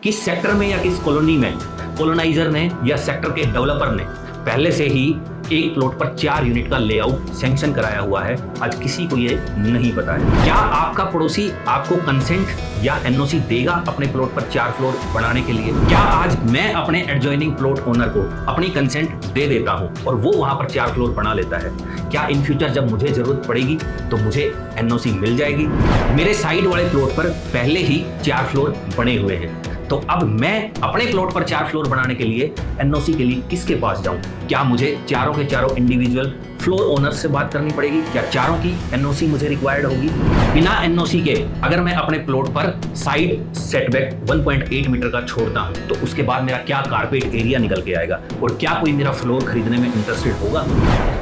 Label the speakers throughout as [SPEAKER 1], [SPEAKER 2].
[SPEAKER 1] किस सेक्टर में या किस कॉलोनी में कॉलोनाइजर ने या सेक्टर के डेवलपर ने पहले से ही एक प्लॉट पर 4 यूनिट का लेआउट सैंक्शन कराया हुआ है, आज किसी को ये नहीं पता है। क्या आपका पड़ोसी आपको कंसेंट या एनओसी देगा अपने प्लॉट पर 4 फ्लोर बनाने के लिए? क्या आज मैं अपने एडजॉइनिंग प्लॉट ओनर को अपनी कंसेंट दे देता हूं और वो वहां पर 4 फ्लोर बना लेता है? क्या इन फ्यूचर जब मुझे जरूरत पड़ेगी तो मुझे एनओसी मिल जाएगी? मेरे साइड वाले प्लॉट पर पहले ही 4 फ्लोर बने हुए हैं, तो अब मैं अपने प्लॉट पर 4 फ्लोर बनाने के लिए एनओसी के लिए किसके पास जाऊं? क्या मुझे चारों के चारों इंडिविजुअल फ्लोर ओनर से बात करनी पड़ेगी? क्या चारों की एनओसी मुझे रिक्वायर्ड होगी? बिना एनओसी के अगर मैं अपने प्लॉट पर साइड सेटबैक 1.8 मीटर का छोड़ता हूं तो उसके बाद मेरा क्या कारपेट एरिया निकल के आएगा और क्या कोई मेरा फ्लोर खरीदने में इंटरेस्टेड होगा?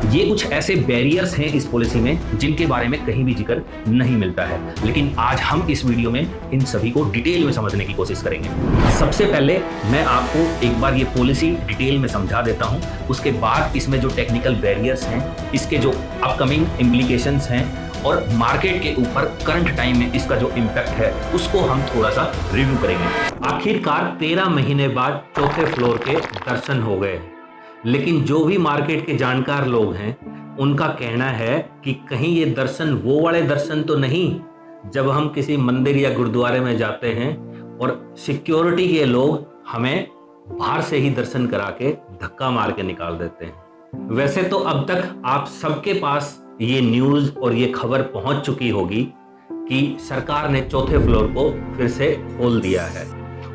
[SPEAKER 1] ये कुछ ऐसे बैरियर्स हैं इस पॉलिसी में जिनके बारे में कहीं भी जिक्र नहीं मिलता है, लेकिन आज हम इस वीडियो में इन सभी को डिटेल में समझने की कोशिश करेंगे। सबसे पहले मैं आपको एक बार ये पॉलिसी डिटेल में समझा देता हूं, उसके बाद इसमें जो टेक्निकल बैरियर्स हैं, इसके जो अपकमिंग इम्प्लीकेशंस हैं और मार्केट के ऊपर करंट टाइम में इसका जो इम्पैक्ट है उसको हम थोड़ा सा रिव्यू करेंगे। आखिरकार 13 महीने बाद चौथे फ्लोर के दर्शन हो गए, लेकिन जो भी मार्केट के जानकार लोग हैं उनका कहना है कि कहीं ये दर्शन वो वाले दर्शन तो नहीं जब हम किसी मंदिर या गुरुद्वारे में जाते हैं और सिक्योरिटी के लोग हमें बाहर से ही दर्शन करा के धक्का मार के निकाल देते हैं। वैसे तो अब तक आप सबके पास ये न्यूज़ और ये खबर पहुंच चुकी होगी कि सरकार ने चौथे फ्लोर को फिर से खोल दिया है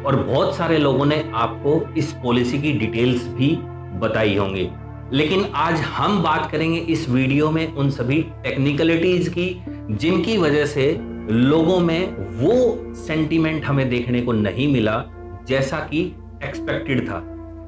[SPEAKER 1] और बहुत सारे लोगों ने आपको इस पॉलिसी की डिटेल्स भी बताई होंगी, लेकिन आज हम बात करेंगे इस वीडियो में उन सभी टेक्निकलिटीज की जिनकी वजह से लोगों में वो सेंटीमेंट हमें देखने को नहीं मिला जैसा कि एक्सपेक्टेड था।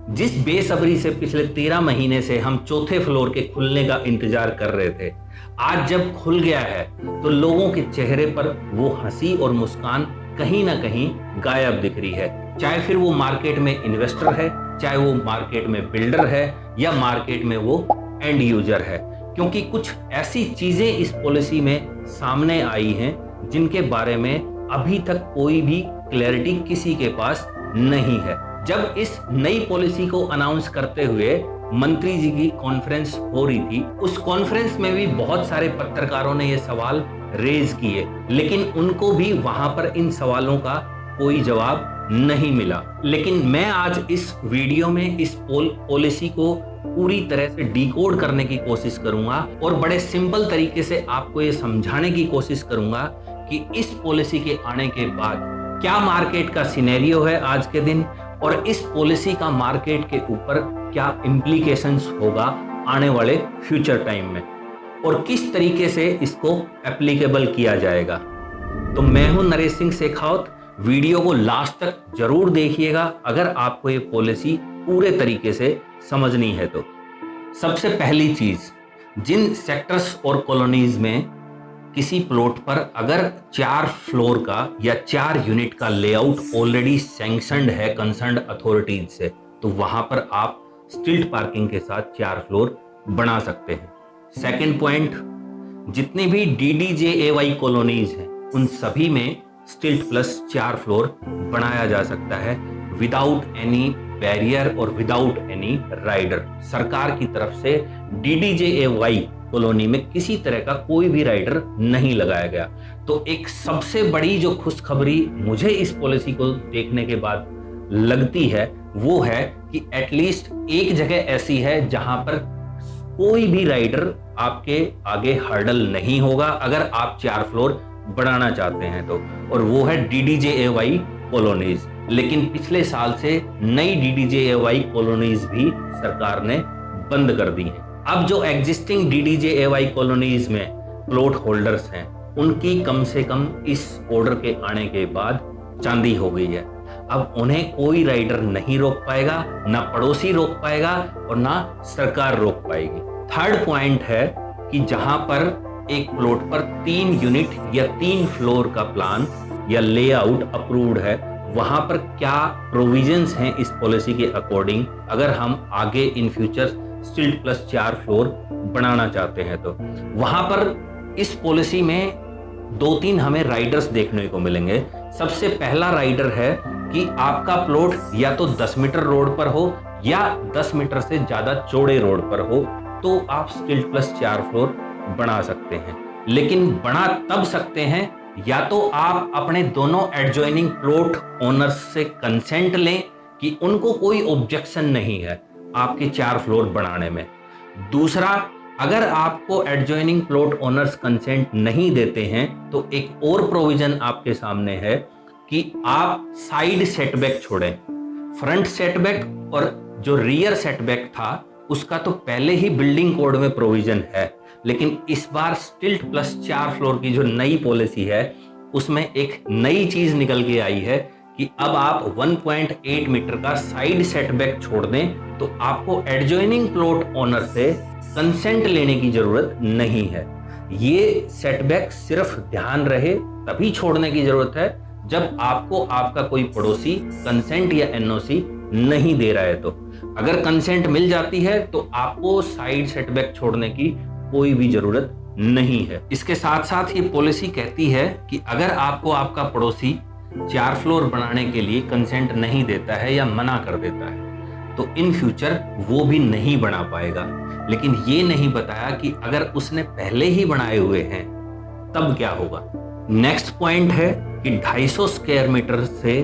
[SPEAKER 1] जिस बेसब्री से पिछले 13 महीने से हम चौथे फ्लोर के खुलने का इंतजार कर रहे थे, आज जब खुल गया है तो लोगों के चेहरे पर वो हंसी और मुस्कान कहीं ना कहीं गायब दिख रही है। चाहे फिर वो मार्केट में इन्वेस्टर है, चाहे वो मार्केट में बिल्डर है या मार्केट में वो एंड यूजर है, क्योंकि कुछ ऐसी चीजें इस पॉलिसी में सामने आई हैं जिनके बारे में अभी तक कोई भी क्लैरिटी किसी के पास नहीं है। जब इस नई पॉलिसी को अनाउंस करते हुए मंत्री जी की कॉन्फ्रेंस हो रही थी, उस कॉन्फ्रेंस में भी बहुत सारे पत्रकारों ने ये सवाल रेज किए, लेकिन उनको भी वहां पर इन सवालों का कोई जवाब नहीं मिला। लेकिन मैं आज इस वीडियो में इस पॉलिसी को पूरी तरह से डिकोड करने की कोशिश करूंगा और बड़े सिंपल तरीके से आपको ये समझाने की कोशिश करूंगा कि इस पॉलिसी के आने के बाद क्या मार्केट का सिनेरियो है आज के दिन और इस पॉलिसी का मार्केट के ऊपर क्या इम्प्लीकेशंस होगा आने वाले फ्यूचर टाइम में और किस तरीके से इसको एप्लीकेबल किया जाएगा। तो मैं हूं नरेश सिंह शेखावत, वीडियो को लास्ट तक जरूर देखिएगा अगर आपको ये पॉलिसी पूरे तरीके से समझनी है तो। सबसे पहली चीज, जिन सेक्टर्स और कॉलोनीज में किसी प्लॉट पर अगर 4 फ्लोर का या 4 यूनिट का लेआउट ऑलरेडी सैंक्शनड है कंसर्न्ड अथॉरिटीज से, तो वहां पर आप स्ट्रीट पार्किंग के साथ 4 फ्लोर बना सकते हैं। सेकंड पॉइंट, जितनी भी DDJAY कॉलोनीज हैं उन सभी में स्ट्रीट प्लस 4 फ्लोर बनाया जा सकता है विदाउट एनी बैरियर और विदाउट एनी राइडर। सरकार की तरफ से DDJAY कॉलोनी में किसी तरह का कोई भी राइडर नहीं लगाया गया। तो एक सबसे बड़ी जो खुशखबरी मुझे इस पॉलिसी को देखने के बाद लगती है वो है कि एटलीस्ट एक जगह ऐसी है जहां पर कोई भी राइडर आपके आगे हर्डल नहीं होगा अगर आप 4 फ्लोर बढ़ाना चाहते हैं तो, और वो है DDJAY कॉलोनीज। लेकिन पिछले साल से नई DDJAY कॉलोनीज भी सरकार ने बंद कर दी हैं। अब जो एग्जिस्टिंग DDJAY कॉलोनीज में प्लॉट होल्डर्स हैं उनकी कम से कम इस ऑर्डर के आने के बाद चांदी हो गई है। अब उन्हें कोई राइडर नहीं रोक पाएगा, ना पड़ोसी रोक पाएगा और ना सरकार रोक पाएगी। थर्ड पॉइंट है कि जहां पर एक प्लॉट पर 3 यूनिट या 3 फ्लोर का प्लान या लेआउट अप्रूव्ड है, वहां पर क्या प्रोविजंस हैं इस पॉलिसी के अकॉर्डिंग अगर हम आगे in future street plus 4 floor बनाना चाहते हैं तो। वहां पर इस पॉलिसी में 2-3 हमें राइडर्स देखने को मिलेंगे। सबसे पहला राइडर है कि आपका प्लॉट या तो 10 मीटर रोड पर हो या 10 मीटर से ज्यादा चौड़े रोड पर हो, तो आप स्टिल्ट प्लस 4 फ्लोर बना सकते हैं। लेकिन बना तब सकते हैं या तो आप अपने दोनों एडजॉइनिंग प्लॉट ओनर्स से कंसेंट लें कि उनको कोई ऑब्जेक्शन नहीं है आपके 4 फ्लोर बनाने में। दूसरा, अगर आपको एडजॉइनिंग प्लॉट ओनर्स कंसेंट नहीं देते हैं तो एक और प्रोविजन आपके सामने है कि आप साइड सेटबैक छोड़ें। फ्रंट सेटबैक और जो रियर सेटबैक था उसका तो पहले ही बिल्डिंग कोड में प्रोविजन है, लेकिन इस बार स्टिल्ट प्लस 4 फ्लोर की जो नई पॉलिसी है उसमें एक नई चीज निकल के आई है कि अब आप 1.8 मीटर का साइड सेटबैक छोड़ दें तो आपको एडजॉइनिंग प्लॉट ओनर से कंसेंट लेने की जरूरत नहीं है। ये सेटबैक सिर्फ ध्यान रहे तभी छोड़ने की जरूरत है जब आपको आपका कोई पड़ोसी कंसेंट या एनओसी नहीं दे रहा है। तो अगर कंसेंट मिल जाती है तो आपको साइड सेटबैक छोड़ने की कोई भी जरूरत नहीं है। इसके साथ साथ ये पॉलिसी कहती है कि अगर आपको आपका पड़ोसी 4 फ्लोर बनाने के लिए कंसेंट नहीं देता है या मना कर देता है तो इन फ्यूचर वो भी नहीं बना पाएगा। लेकिन ये नहीं बताया कि अगर उसने पहले ही बनाए हुए हैं तब क्या होगा। नेक्स्ट पॉइंट है कि 250 स्क्वायर मीटर से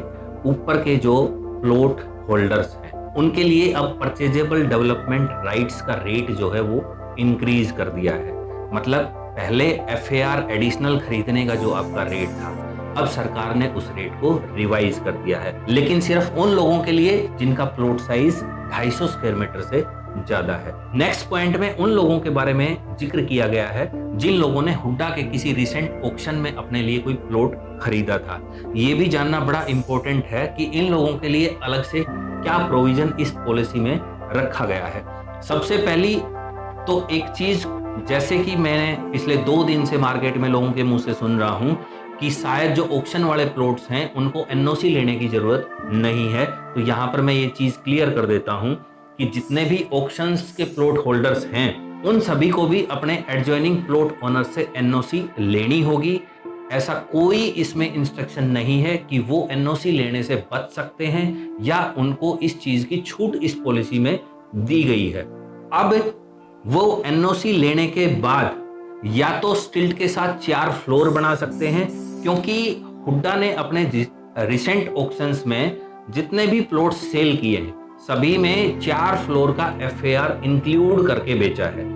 [SPEAKER 1] ऊपर के जो प्लॉट होल्डर्स हैं उनके लिए अब परचेजेबल डेवलपमेंट राइट्स का रेट जो है वो इंक्रीज कर दिया है। मतलब पहले एफएआर एडिशनल खरीदने का जो आपका रेट था अब सरकार ने उस रेट को रिवाइज कर दिया है, लेकिन सिर्फ उन लोगों के लिए जिनका प्लॉट साइज 250 स्क्वायर मीटर से ज्यादा है। नेक्स्ट पॉइंट में उन लोगों के बारे में जिक्र किया गया है जिन लोगों ने हुड्डा के किसी रिसेंट ऑक्शन में अपने लिए कोई प्लॉट खरीदा था। ये भी जानना बड़ा इंपॉर्टेंट है कि इन लोगों के लिए अलग से क्या प्रोविजन इस पॉलिसी में रखा गया है। सबसे पहली तो एक चीज, जैसे कि मैंने पिछले 2 दिन से मार्केट में लोगों के मुंह से सुन रहा हूं कि शायद जो ऑक्शन वाले प्लॉट्स हैं उनको एनओसी लेने की जरूरत नहीं है, तो यहाँ पर मैं ये चीज क्लियर कर देता हूं कि जितने भी ऑक्शंस के प्लॉट होल्डर्स हैं उन सभी को भी अपने एडजॉइनिंग प्लॉट ओनर से एनओसी लेनी होगी। ऐसा कोई इसमें इंस्ट्रक्शन नहीं है कि वो एनओसी लेने से बच सकते हैं या उनको इस चीज की छूट इस पॉलिसी में दी गई है। अब वो एनओसी लेने के बाद या तो स्टिल्ट के साथ 4 फ्लोर बना सकते हैं, क्योंकि हुड्डा ने अपने रिसेंट ऑक्शंस में जितने भी प्लॉट सेल किए हैं सभी में 4 फ्लोर का एफएआर इंक्लूड करके बेचा है।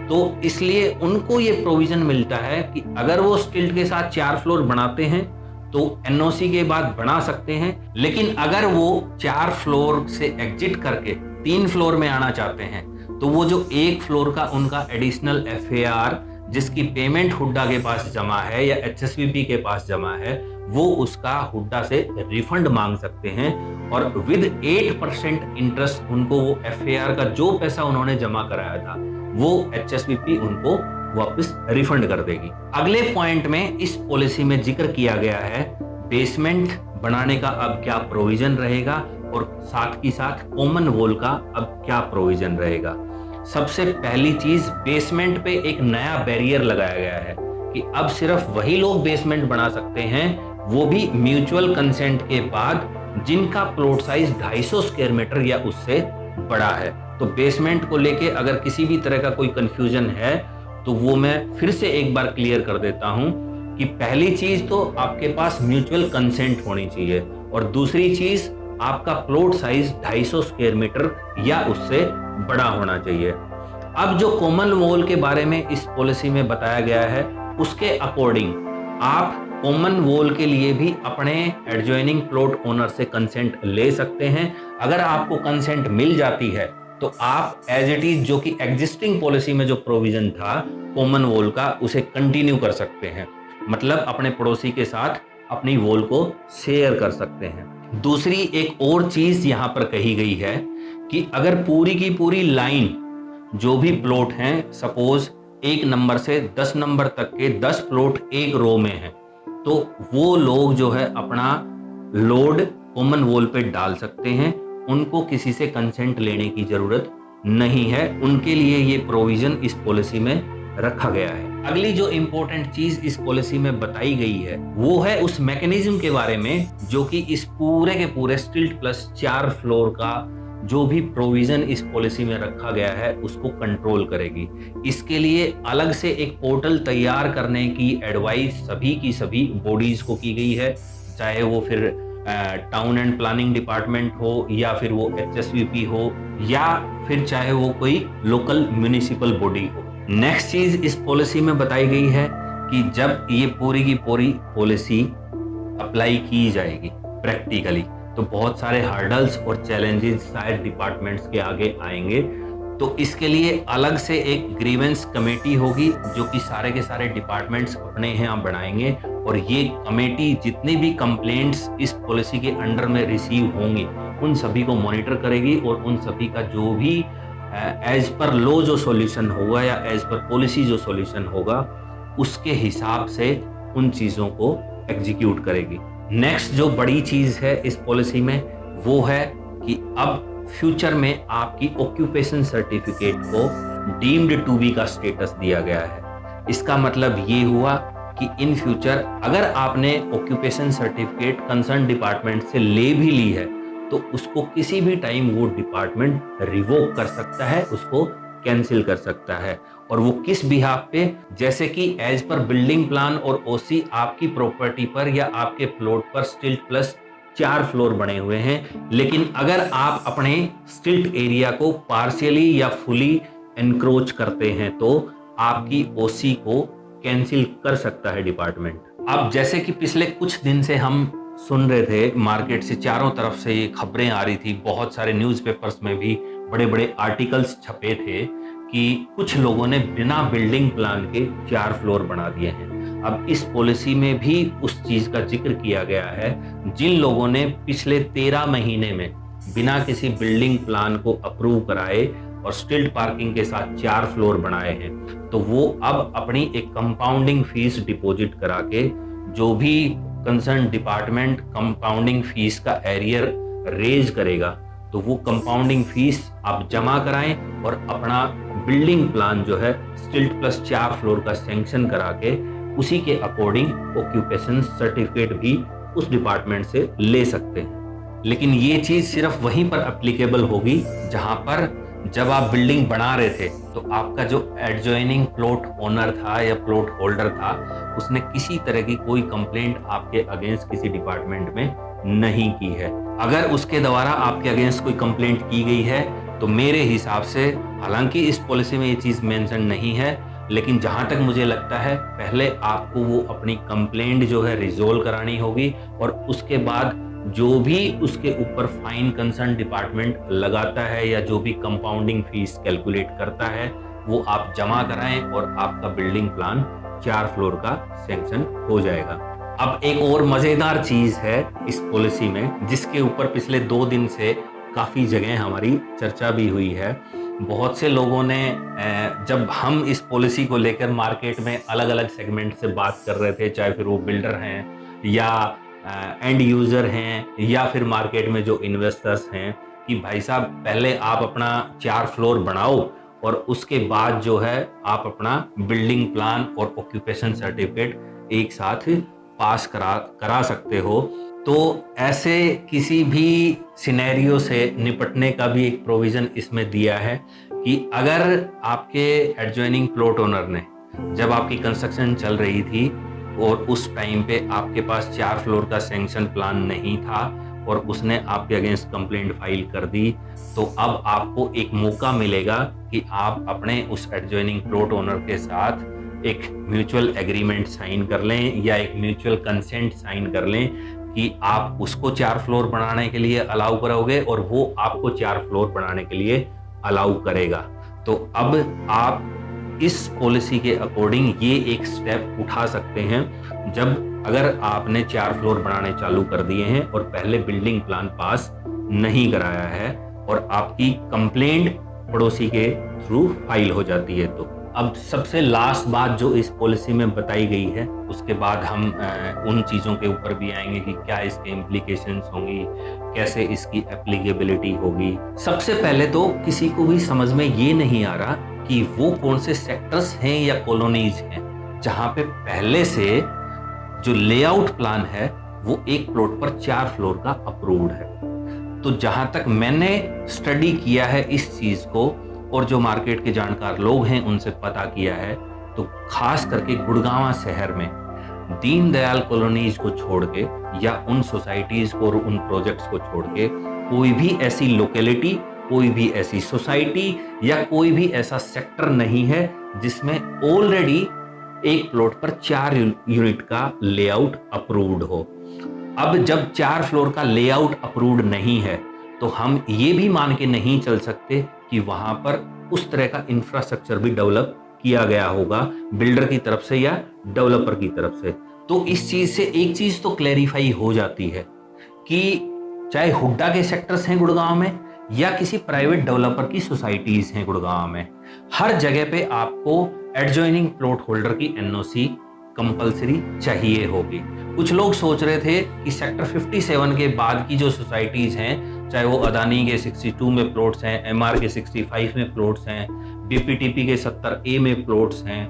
[SPEAKER 1] तो इसलिए उनको ये प्रोविजन मिलता है कि अगर वो स्टिल्ट के साथ 4 फ्लोर बनाते हैं तो एनओसी के बाद बना सकते हैं, लेकिन अगर वो 4 फ्लोर से एग्जिट करके 3 फ्लोर में आना चाहते हैं तो वो जो 1 फ्लोर का उनका एडिशनल एफएआर जिसकी पेमेंट हुड्डा के पास जमा है या एचएसवीपी के पास जमा है वो उसका हुड्डा से रिफंड मांग सकते हैं और विद 8% इंटरेस्ट उनको वो एफएआर का जो पैसा उन्होंने जमा कराया था वो एचएसवीपी उनको वापस रिफंड कर देगी। अगले पॉइंट में इस पॉलिसी में जिक्र किया गया है बेसमेंट बनाने का अब क्या प्रोविजन रहेगा और साथ ही साथ कॉमन वॉल का अब क्या प्रोविजन रहेगा। सबसे पहली चीज, बेसमेंट पे एक नया बैरियर लगाया गया है कि अब सिर्फ वही लोग बेसमेंट बना सकते हैं, वो भी म्यूचुअल कंसेंट के बाद जिनका प्लॉट साइज 250 स्क्वायर मीटर या उससे बड़ा है। तो बेसमेंट को लेके अगर किसी भी तरह का कोई कंफ्यूजन है तो वो मैं फिर से एक बार क्लियर कर देता हूं कि पहली चीज तो आपके पास म्यूचुअल कंसेंट होनी चाहिए और दूसरी चीज आपका प्लॉट साइज 250 स्क्वायर मीटर या उससे बड़ा होना चाहिए। अब जो कॉमन वॉल के बारे में इस पॉलिसी में बताया गया है उसके अकॉर्डिंग आप कॉमन वॉल के लिए भी अपने एडजॉइनिंग प्लॉट ओनर से कंसेंट ले सकते हैं। अगर आपको कंसेंट मिल जाती है तो आप एज इट इज जो कि एग्जिस्टिंग पॉलिसी में जो प्रोविजन था कॉमन वॉल का उसे कंटिन्यू कर सकते हैं, मतलब अपने पड़ोसी के साथ अपनी वॉल को शेयर कर सकते हैं। दूसरी एक और चीज यहां पर कही गई है कि अगर पूरी की पूरी लाइन जो भी प्लॉट हैं, सपोज 1 नंबर से 10 नंबर तक के 10 प्लॉट एक रो में हैं, तो वो लोग जो है अपना लोड कॉमन वॉल पे डाल सकते हैं, उनको किसी से कंसेंट लेने की जरूरत नहीं है। उनके लिए ये प्रोविजन इस पॉलिसी में रखा गया है। अगली जो इंपॉर्टेंट चीज इस पॉलिसी में बताई गई है वो है उस मैकेनिज्म के बारे में जो कि इस पूरे के पूरे स्टिल्ट प्लस 4 फ्लोर का जो भी प्रोविजन इस पॉलिसी में रखा गया है उसको कंट्रोल करेगी। इसके लिए अलग से एक पोर्टल तैयार करने की एडवाइस सभी की सभी बॉडीज को की गई है, चाहे वो फिर टाउन एंड प्लानिंग डिपार्टमेंट हो या फिर वो HSVP हो या फिर चाहे वो कोई लोकल म्युनिसिपल बॉडी हो। नेक्स्ट चीज इस पॉलिसी में बताई गई है कि जब ये पूरी की पूरी पॉलिसी अप्लाई की जाएगी प्रैक्टिकली तो बहुत सारे हर्डल्स और चैलेंजेस शायद डिपार्टमेंट्स के आगे आएंगे। तो इसके लिए अलग से एक ग्रीवेंस कमेटी होगी जो कि सारे के सारे डिपार्टमेंट्स अपने यहाँ बनाएंगे और ये कमेटी जितनी भी कंप्लेंट्स इस पॉलिसी के अंडर में रिसीव होंगी उन सभी को मॉनिटर करेगी और उन सभी का जो भी एज पर लॉ जो सॉल्यूशन होगा या एज पर पॉलिसी जो सॉल्यूशन होगा उसके हिसाब से उन चीज़ों को एग्जीक्यूट करेगी। नेक्स्ट जो बड़ी चीज़ है इस पॉलिसी में वो है कि अब फ्यूचर में आपकी ऑक्यूपेशन सर्टिफिकेट को डीम्ड टू बी का स्टेटस दिया गया है। इसका मतलब ये हुआ कि इन फ्यूचर अगर आपने ऑक्यूपेशन सर्टिफिकेट कंसर्न डिपार्टमेंट से ले भी ली है तो उसको किसी भी टाइम वो डिपार्टमेंट रिवोक कर सकता है, उसको कैंसिल कर सकता है। और वो किस बिहाफ पे, जैसे कि एज पर बिल्डिंग प्लान और ओसी आपकी प्रॉपर्टी पर या आपके प्लॉट पर स्टिल्ट प्लस 4 फ्लोर बने हुए हैं, लेकिन अगर आप अपने स्टिल्ट एरिया को पार्शियली या फुली एनक्रोच करते हैं तो आपकी ओसी को कैंसिल कर सकता है डिपार्टमेंट। अब जैसे कि पिछले कुछ दिन से हम सुन रहे थे, मार्केट से चारों तरफ से ये खबरें आ रही थी, बहुत सारे न्यूज़पेपर्स में भी बड़े बड़े आर्टिकल्स छपे थे कि कुछ लोगों ने बिना बिल्डिंग प्लान के 4 फ्लोर बना दिए हैं। अब इस पॉलिसी में भी उस चीज़ का जिक्र किया गया है, जिन लोगों ने पिछले 13 महीने में बिना किसी बिल्डिंग प्लान को अप्रूव कराए और स्टिल्ट पार्किंग के साथ 4 फ्लोर बनाए हैं तो वो अब अपनी एक कंपाउंडिंग फीस डिपॉजिट करा के जो भी कंसर्न डिपार्टमेंट कंपाउंडिंग फीस का एरियर रेज करेगा तो वो कंपाउंडिंग फीस आप जमा कराएं और अपना बिल्डिंग प्लान जो है स्टिल्ट प्लस 4 फ्लोर का सैंक्शन करा के उसी के अकॉर्डिंग ऑक्यूपेशन सर्टिफिकेट भी उस डिपार्टमेंट से ले सकते हैं। लेकिन ये चीज सिर्फ वहीं पर एप्लीकेबल होगी जहां पर जब आप बिल्डिंग बना रहे थे तो आपका जो एडजॉइनिंग प्लॉट ओनर था या प्लॉट होल्डर था उसने किसी तरह की कोई कंप्लेंट आपके अगेंस्ट किसी डिपार्टमेंट में नहीं की है। अगर उसके द्वारा आपके अगेंस्ट कोई कंप्लेंट की गई है तो मेरे हिसाब से, हालांकि इस पॉलिसी में ये चीज मेंशन नहीं है, लेकिन जहां तक मुझे लगता है पहले आपको वो अपनी कंप्लेंट जो है रिजोल्व करानी होगी और उसके बाद जो भी उसके ऊपर फाइन कंसर्न डिपार्टमेंट लगाता है या जो भी कंपाउंडिंग फीस कैलकुलेट करता है वो आप जमा कराएं और आपका बिल्डिंग प्लान 4 फ्लोर का सैंक्शन हो जाएगा। अब एक और मजेदार चीज है इस पॉलिसी में जिसके ऊपर पिछले 2 दिन से काफी जगह हमारी चर्चा भी हुई है। बहुत से लोगों ने जब हम इस पॉलिसी को लेकर मार्केट में अलग अलग सेगमेंट से बात कर रहे थे, चाहे फिर वो बिल्डर हैं या एंड यूजर हैं या फिर मार्केट में जो इन्वेस्टर्स हैं, कि भाई साहब पहले आप अपना 4 फ्लोर बनाओ और उसके बाद जो है आप अपना बिल्डिंग प्लान और ऑक्यूपेशन सर्टिफिकेट एक साथ पास करा सकते हो। तो ऐसे किसी भी सिनेरियो से निपटने का भी एक प्रोविजन इसमें दिया है कि अगर आपके एडजॉइनिंग प्लॉट ओनर ने, जब आपकी कंस्ट्रक्शन चल रही थी और उस टाइम पे आपके पास 4 फ्लोर का सैंक्शन प्लान नहीं था और उसने आपके अगेंस्ट कंप्लेंट फाइल कर दी, तो अब आपको एक मौका मिलेगा कि आप अपने उस एडजॉइनिंग प्लॉट ओनर के साथ एक म्यूचुअल एग्रीमेंट साइन कर लें या एक म्यूचुअल कंसेंट साइन कर लें कि आप उसको 4 फ्लोर बनाने के लिए अलाउ करोगे और वो आपको 4 फ्लोर बनाने के लिए अलाउ करेगा। तो अब आप इस पॉलिसी के अकॉर्डिंग ये एक स्टेप उठा सकते हैं जब अगर आपने 4 फ्लोर बनाने चालू कर दिए हैं और पहले बिल्डिंग प्लान पास नहीं कराया है और आपकी कंप्लेंट पड़ोसी के थ्रू फाइल हो जाती है। तो अब सबसे लास्ट बात जो इस पॉलिसी में बताई गई है उसके बाद हम उन चीज़ों के ऊपर भी आएंगे कि क्या इसके इम्प्लीकेशंस होंगी, कैसे इसकी एप्लीकेबिलिटी होगी। सबसे पहले तो किसी को भी समझ में ये नहीं आ रहा कि वो कौन से सेक्टर्स हैं या कॉलोनीज हैं जहां पे पहले से जो लेआउट प्लान है वो एक प्लॉट पर 4 फ्लोर का अप्रूव्ड है। तो जहां तक मैंने स्टडी किया है इस चीज को और जो मार्केट के जानकार लोग हैं उनसे पता किया है, तो खास करके गुड़गांव शहर में दीनदयाल कॉलोनीज को छोड़ के या उन सोसाइटीज को और उन प्रोजेक्ट्स को छोड़ के कोई भी ऐसी लोकेलिटी, कोई भी ऐसी सोसाइटी या कोई भी ऐसा सेक्टर नहीं है जिसमें ऑलरेडी एक प्लॉट पर 4 यूनिट का लेआउट अप्रूव्ड हो। अब जब 4 फ्लोर का लेआउट अप्रूव्ड नहीं है तो हम ये भी मान के नहीं चल सकते कि वहां पर उस तरह का इंफ्रास्ट्रक्चर भी डेवलप किया गया होगा बिल्डर की तरफ से या डेवलपर की तरफ से। तो इस चीज से एक चीज तो क्लैरिफाई हो जाती है कि चाहे हुड्डा के सेक्टर्स हैं गुड़गांव में या किसी प्राइवेट डेवलपर की सोसाइटीज हैं गुड़गांव में, हर जगह पे आपको एडजॉइनिंग प्लॉट होल्डर की एनओसी कंपलसरी चाहिए होगी। कुछ लोग सोच रहे थे कि सेक्टर 57 के बाद की जो सोसाइटीज हैं, चाहे वो अदानी के 62 में प्लॉट्स हैं, एमआर के 65 में प्लॉट्स हैं, बीपीटीपी के 70A में प्लॉट्स हैं,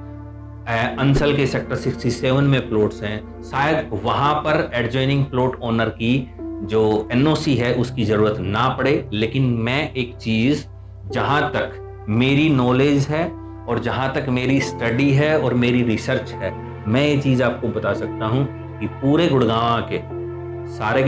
[SPEAKER 1] अंसल के सेक्टर 67 में प्लॉट्स हैं, शायद वहां पर एडजॉइनिंग प्लॉट ओनर की जो एनओसी है उसकी जरूरत ना पड़े। लेकिन मैं एक चीज, जहां तक मेरी नॉलेज है और जहां तक मेरी स्टडी है और मेरी रिसर्च है, मैं ये चीज आपको बता सकता हूं कि पूरे गुड़गांव के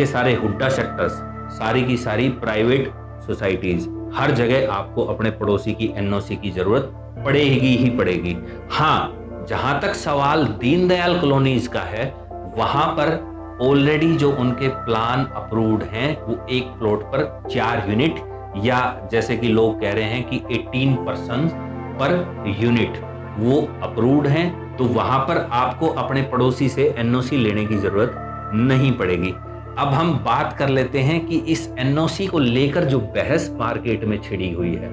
[SPEAKER 1] सारे हुड्डा सेक्टर्स, सारी की सारी प्राइवेट सोसाइटीज, हर जगह आपको अपने पड़ोसी की एनओसी की जरूरत पड़ेगी ही पड़ेगी। हाँ, जहां तक सवाल दीनदयाल कॉलोनीज का है, वहां पर ऑलरेडी जो उनके प्लान अप्रूव्ड हैं वो एक प्लॉट पर 4 यूनिट या जैसे कि लोग कह रहे हैं कि 18 पर्सन पर यूनिट वो अप्रूव्ड हैं, तो वहां पर आपको अपने पड़ोसी से एनओसी लेने की जरूरत नहीं पड़ेगी। अब हम बात कर लेते हैं कि इस एनओसी को लेकर जो बहस मार्केट में छिड़ी हुई है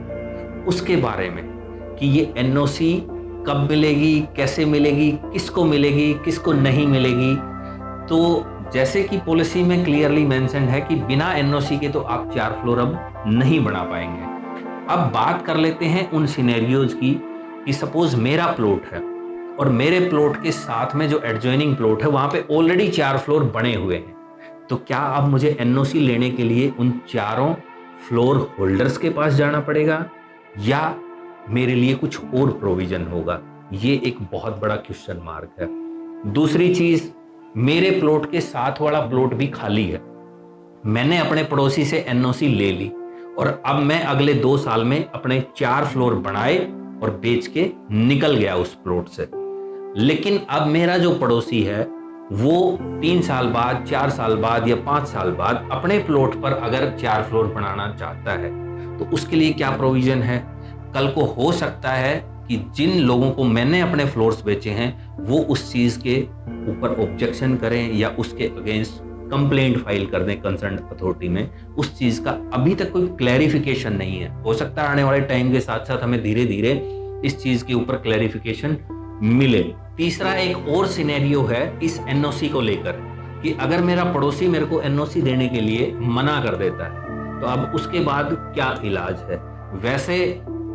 [SPEAKER 1] उसके बारे में, कि ये एनओसी कब मिलेगी, कैसे मिलेगी, किसको मिलेगी, किसको नहीं मिलेगी। तो जैसे कि पॉलिसी में क्लियरली मेंशन है कि बिना एनओसी के तो आप 4 फ्लोर अब नहीं बना पाएंगे। अब बात कर लेते हैं उन सिनेरियोज की कि सपोज मेरा प्लॉट है और मेरे प्लॉट के साथ में जो एडजॉइनिंग प्लॉट है वहां पे ऑलरेडी 4 फ्लोर बने हुए हैं, तो क्या अब मुझे एनओसी लेने के लिए उन 4 फ्लोर होल्डर्स के पास जाना पड़ेगा या मेरे लिए कुछ और प्रोविजन होगा? ये एक बहुत बड़ा क्वेश्चन मार्क है। दूसरी चीज, मेरे प्लॉट के साथ वाला प्लॉट भी खाली है, मैंने अपने पड़ोसी से एनओसी ले ली और अब मैं अगले 2 साल में अपने 4 फ्लोर बनाए और बेच के निकल गया उस प्लॉट से। लेकिन अब मेरा जो पड़ोसी है वो 3 साल बाद, 4 साल बाद या 5 साल बाद अपने प्लॉट पर अगर 4 फ्लोर बनाना चाहता है तो उसके लिए क्या प्रोविजन है? कल को हो सकता है कि जिन लोगों को मैंने अपने फ्लोर्स बेचे हैं वो उस चीज के ऊपर ऑब्जेक्शन करें या उसके अगेंस्ट कंप्लेंट फाइल कर दें कंसर्न अथॉरिटी में। उस चीज का अभी तक कोई क्लैरिफिकेशन नहीं है। हो सकता है आने वाले टाइम के साथ साथ हमें धीरे धीरे इस चीज के ऊपर क्लैरिफिकेशन मिले। तीसरा एक और सिनेरियो है इस एनओसी को लेकर कि अगर मेरा पड़ोसी मेरे को एनओसी देने के लिए मना कर देता है तो अब उसके बाद क्या इलाज है? वैसे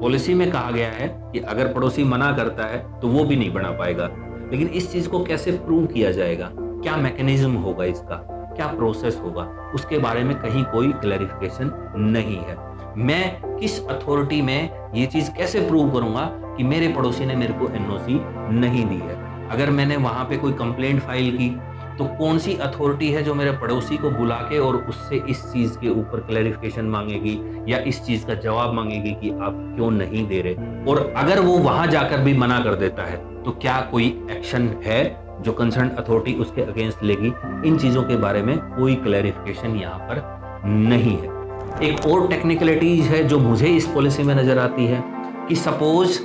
[SPEAKER 1] पॉलिसी में कहा गया है कि अगर पड़ोसी मना करता है तो वो भी नहीं बना पाएगा, लेकिन इस चीज को कैसे प्रूव किया जाएगा, क्या मैकेनिज्म होगा इसका, क्या प्रोसेस होगा, उसके बारे में कहीं कोई क्लैरिफिकेशन नहीं है। मैं किस अथॉरिटी में ये चीज कैसे प्रूव करूंगा कि मेरे पड़ोसी ने मेरे को एनओसी नहीं दी है? अगर मैंने वहां पे कोई कंप्लेंट फाइल की तो कौन सी अथॉरिटी है जो मेरे पड़ोसी को बुला के और उससे इस चीज के ऊपर क्लैरिफिकेशन मांगेगी या इस चीज का जवाब मांगेगी कि आप क्यों नहीं दे रहे? और अगर वो वहां जाकर भी मना कर देता है तो क्या कोई एक्शन है जो कंसर्न अथॉरिटी उसके अगेंस्ट लेगी? इन चीजों के बारे में कोई क्लैरिफिकेशन यहाँ पर नहीं है। एक और टेक्निकलिटीज है जो मुझे इस पॉलिसी में नजर आती है कि सपोज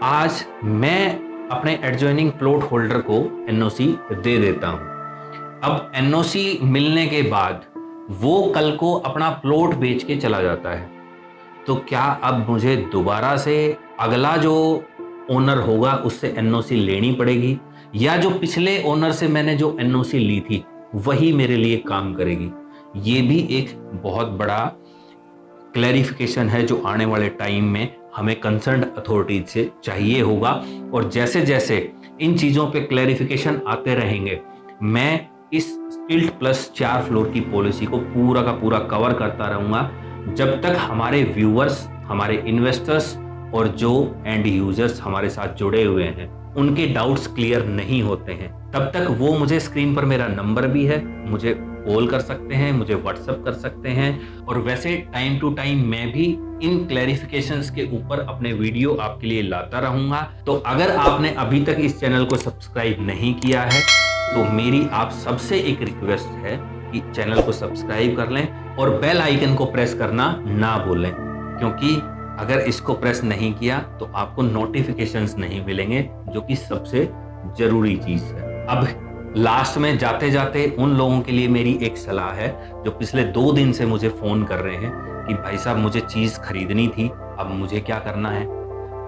[SPEAKER 1] आज मैं अपने एडजॉइनिंग प्लॉट होल्डर को एनओसी दे देता हूं। अब एनओसी मिलने के बाद वो कल को अपना प्लॉट बेच के चला जाता है, तो क्या अब मुझे दोबारा से अगला जो ओनर होगा उससे एनओसी लेनी पड़ेगी या जो पिछले ओनर से मैंने जो एनओसी ली थी वही मेरे लिए काम करेगी? ये भी एक बहुत बड़ा क्लैरिफिकेशन है जो आने वाले टाइम में हमें कंसर्न्ड अथॉरिटीज से चाहिए होगा। और जैसे जैसे इन चीज़ों पे क्लैरिफिकेशन आते रहेंगे, मैं इस स्टिल्ट प्लस 4 फ्लोर की पॉलिसी को पूरा का पूरा कवर करता रहूँगा जब तक हमारे व्यूअर्स, हमारे इन्वेस्टर्स और जो एंड यूजर्स हमारे साथ जुड़े हुए हैं उनके डाउट्स क्लियर नहीं होते हैं। तब तक वो मुझे स्क्रीन पर मेरा नंबर भी है, मुझे कॉल कर सकते हैं, मुझे व्हाट्सएप कर सकते हैं। और वैसे टाइम टू टाइम मैं भी इन क्लैरिफिकेशंस के ऊपर अपने वीडियो आपके लिए लाता रहूंगा। तो अगर आपने अभी तक इस चैनल को सब्सक्राइब नहीं किया है तो मेरी आप सबसे एक रिक्वेस्ट है कि चैनल को सब्सक्राइब कर लें और बेल आइकन को प्रेस करना ना भूलें, क्योंकि अगर इसको प्रेस नहीं किया तो आपको नोटिफिकेशंस नहीं मिलेंगे, जो कि सबसे जरूरी चीज है। अब लास्ट में जाते जाते उन लोगों के लिए मेरी एक सलाह है जो पिछले 2 दिन से मुझे फोन कर रहे हैं कि भाई साहब मुझे चीज खरीदनी थी, अब मुझे क्या करना है।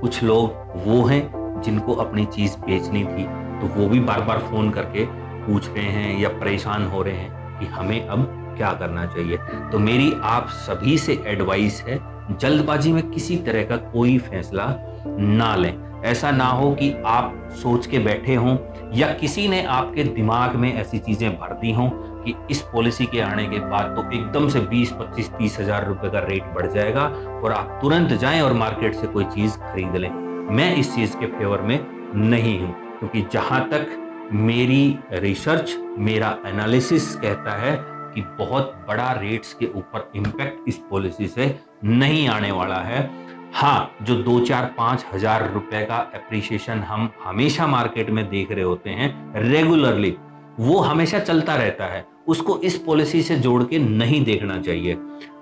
[SPEAKER 1] कुछ लोग वो हैं जिनको अपनी चीज बेचनी थी, तो वो भी बार बार फोन करके पूछ रहे हैं या परेशान हो रहे हैं कि हमें अब क्या करना चाहिए। तो मेरी आप सभी से एडवाइस है, जल्दबाजी में किसी तरह का कोई फैसला ना लें। ऐसा ना हो कि आप सोच के बैठे हों या किसी ने आपके दिमाग में ऐसी चीजें भर दी हों कि इस पॉलिसी के आने के बाद तो एकदम से 20, 25, 30 हजार रुपए का रेट बढ़ जाएगा और आप तुरंत जाएं और मार्केट से कोई चीज खरीद लें। मैं इस चीज के फेवर में नहीं हूं, क्योंकि जहां तक मेरी रिसर्च, मेरा एनालिसिस कहता है कि बहुत बड़ा रेट्स के ऊपर इम्पैक्ट इस पॉलिसी से नहीं आने वाला है। हाँ, जो 2, 4, 5 हजार रुपए का एप्रिसिएशन हम हमेशा मार्केट में देख रहे होते हैं रेगुलरली, वो हमेशा चलता रहता है, उसको इस पॉलिसी से जोड़ के नहीं देखना चाहिए।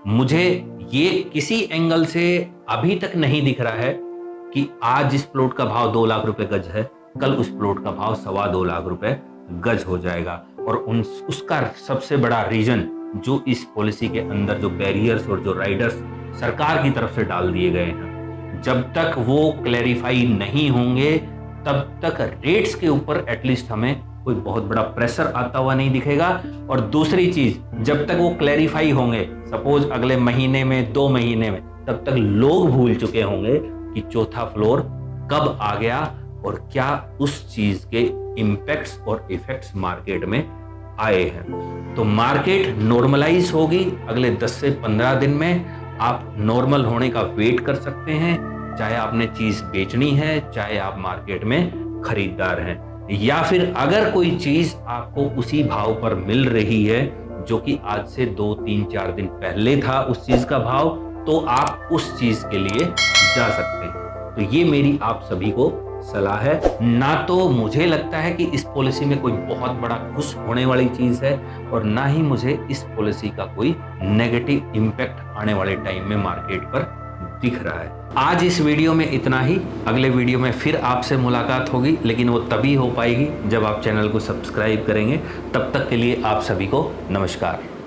[SPEAKER 1] मुझे ये किसी एंगल से अभी तक नहीं दिख रहा है कि आज इस प्लॉट का भाव 2 लाख रुपए गज है, कल उस प्लॉट का भाव 2.25 लाख रुपए गज हो जाएगा। और उसका सबसे बड़ा रीजन जो इस पॉलिसी के अंदर जो बैरियर्स और जो राइडर्स सरकार की तरफ से डाल दिए गए हैं, जब तक वो क्लैरिफाई नहीं होंगे तब तक रेट्स के ऊपर एटलीस्ट हमें कोई बहुत बड़ा प्रेशर आता हुआ नहीं दिखेगा। और दूसरी चीज, जब तक वो क्लैरिफाई होंगे, सपोज अगले महीने में, 2 महीने में, तब तक लोग भूल चुके होंगे कि चौथा फ्लोर कब आ गया और क्या उस चीज के इम्पैक्ट्स और इफेक्ट्स मार्केट में आए हैं। तो मार्केट नॉर्मलाइज होगी अगले 10 से 15 दिन में। आप नॉर्मल होने का वेट कर सकते हैं, चाहे आपने चीज बेचनी है, चाहे आप मार्केट में खरीदार हैं, या फिर अगर कोई चीज आपको उसी भाव पर मिल रही है जो कि आज से 2, 3, 4 दिन पहले था उस चीज का भाव, तो आप उस चीज के लिए जा सकते हैं। तो ये मेरी आप सभी को सलाह है। ना तो मुझे लगता है कि इस पॉलिसी में कोई बहुत बड़ा खुश होने वाली चीज है और ना ही मुझे इस पॉलिसी का कोई नेगेटिव इम्पैक्ट आने वाले टाइम में मार्केट पर दिख रहा है। आज इस वीडियो में इतना ही। अगले वीडियो में फिर आपसे मुलाकात होगी, लेकिन वो तभी हो पाएगी जब आप चैनल को सब्सक्राइब करेंगे। तब तक के लिए आप सभी को नमस्कार।